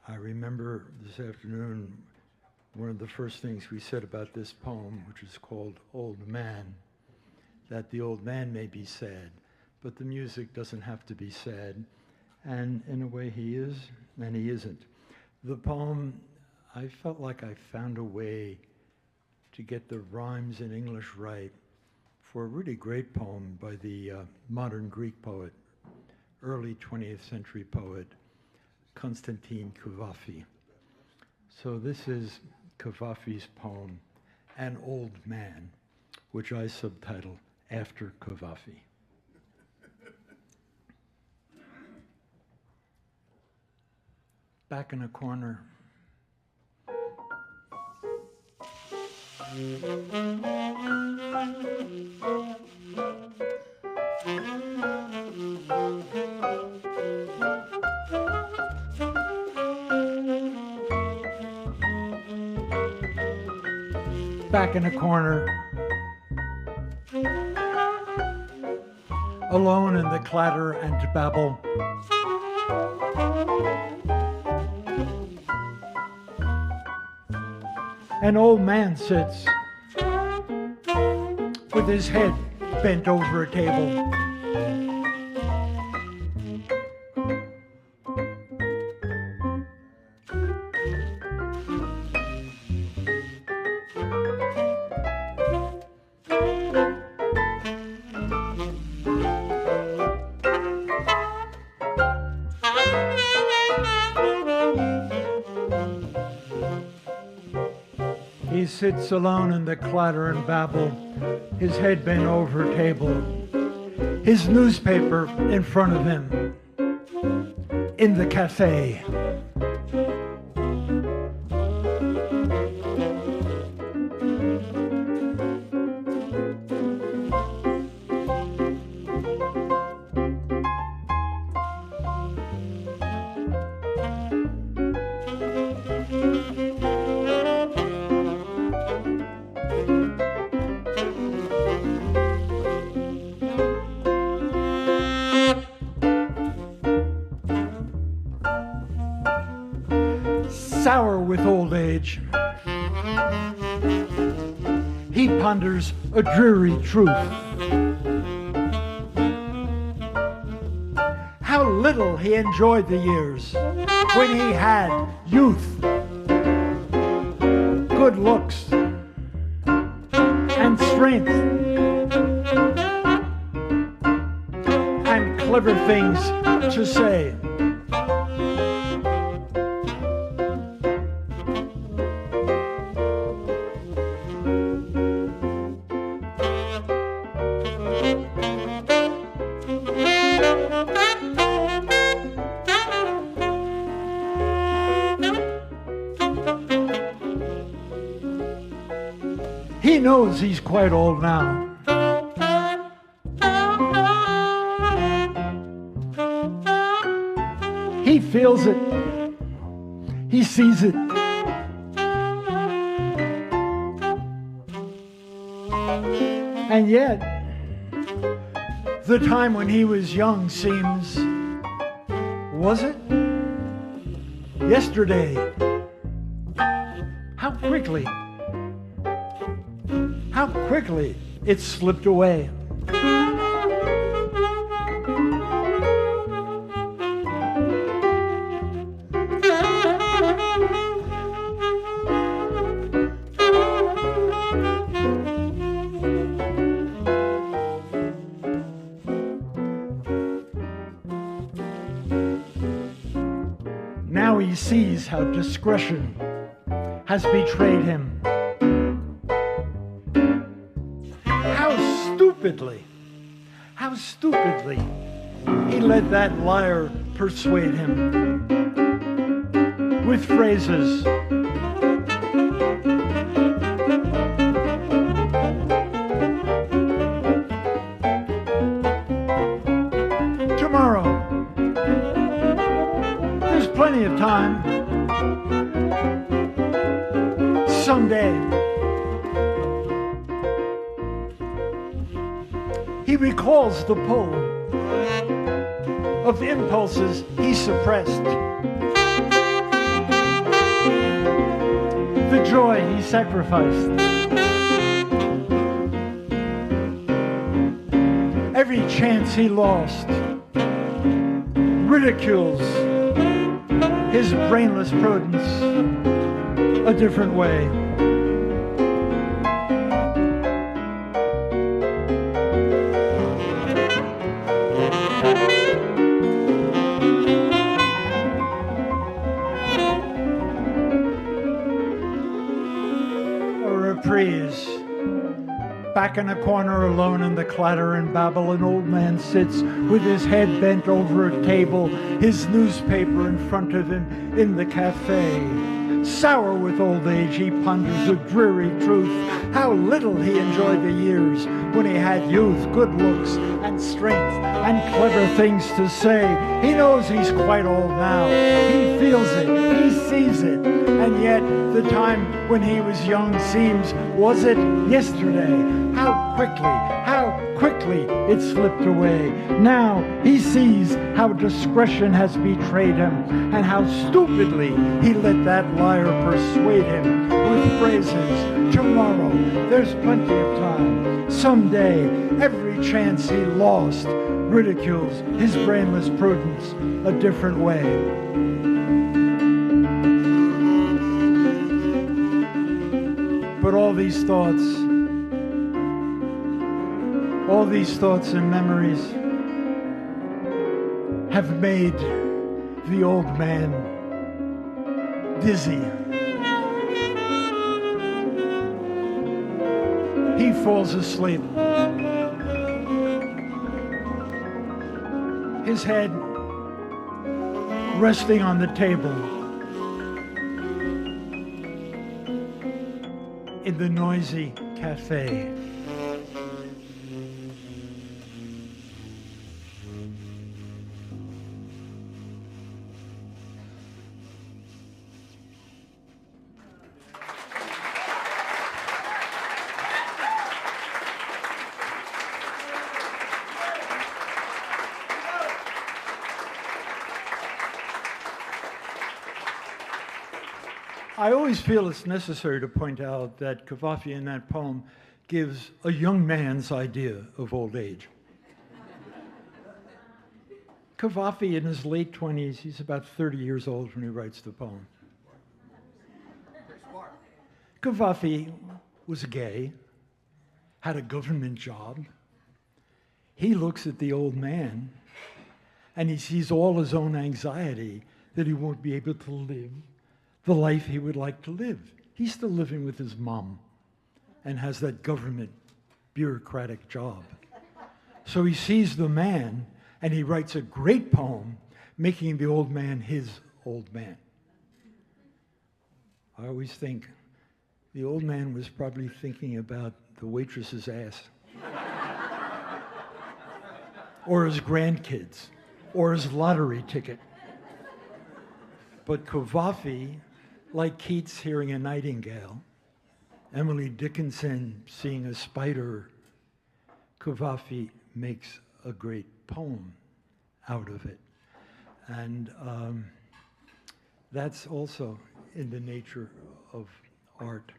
I remember this afternoon one of the first things we said about this poem, which is called Old Man, that the old man may be sad, but the music doesn't have to be sad. And in a way he is, and he isn't. The poem, I felt like I found a way to get the rhymes in English right for a really great poem by the modern Greek poet, early 20th century poet, Constantine Cavafy. So this is Cavafy's poem, An Old Man, which I subtitle After Cavafy. Back in a corner. Back in a corner, alone in the clatter and babble. An old man sits with his head bent over a table. He sits alone in the clatter and babble, his head bent over a table, his newspaper in front of him, in the cafe. Sour with old age, he ponders a dreary truth. How little he enjoyed the years when he had youth, good looks, and strength, and clever things to say. He knows he's quite old now. He feels it. He sees it. And yet, the time when he was young seems, was it? Yesterday. How quickly it slipped away. Now he sees how discretion has betrayed him. How stupidly he let that liar persuade him with phrases. Tomorrow, there's plenty of time. Someday. He recalls the pull of impulses he suppressed. joy he sacrificed. Every chance he lost ridicules his brainless prudence a different way. Back in a corner alone in the clatter and babble, an old man sits with his head bent over a table, his newspaper in front of him in the cafe. Sour with old age, he ponders a dreary truth, how little he enjoyed the years when he had youth, good looks and strength and clever things to say. He knows he's quite old now. He feels it. He sees it. And yet the time when he was young seems, was it yesterday? How quickly it slipped away. Now he sees how discretion has betrayed him and how stupidly he let that liar persuade him with phrases. Tomorrow, there's plenty of time. Someday, every chance he lost ridicules his brainless prudence a different way. But all these thoughts and memories have made the old man dizzy. He falls asleep. His head resting on the table in the noisy cafe. I always feel it's necessary to point out that Cavafy in that poem gives a young man's idea of old age. Cavafy in his late 20s, he's about 30 years old when he writes the poem. Cavafy was gay, had a government job. He looks at the old man and he sees all his own anxiety that he won't be able to live the life he would like to live. He's still living with his mom and has that government bureaucratic job. So he sees the man and he writes a great poem making the old man his old man. I always think the old man was probably thinking about the waitress's ass or his grandkids or his lottery ticket. But Cavafy, like Keats hearing a nightingale, Emily Dickinson seeing a spider, Cavafy makes a great poem out of it. And that's also in the nature of art.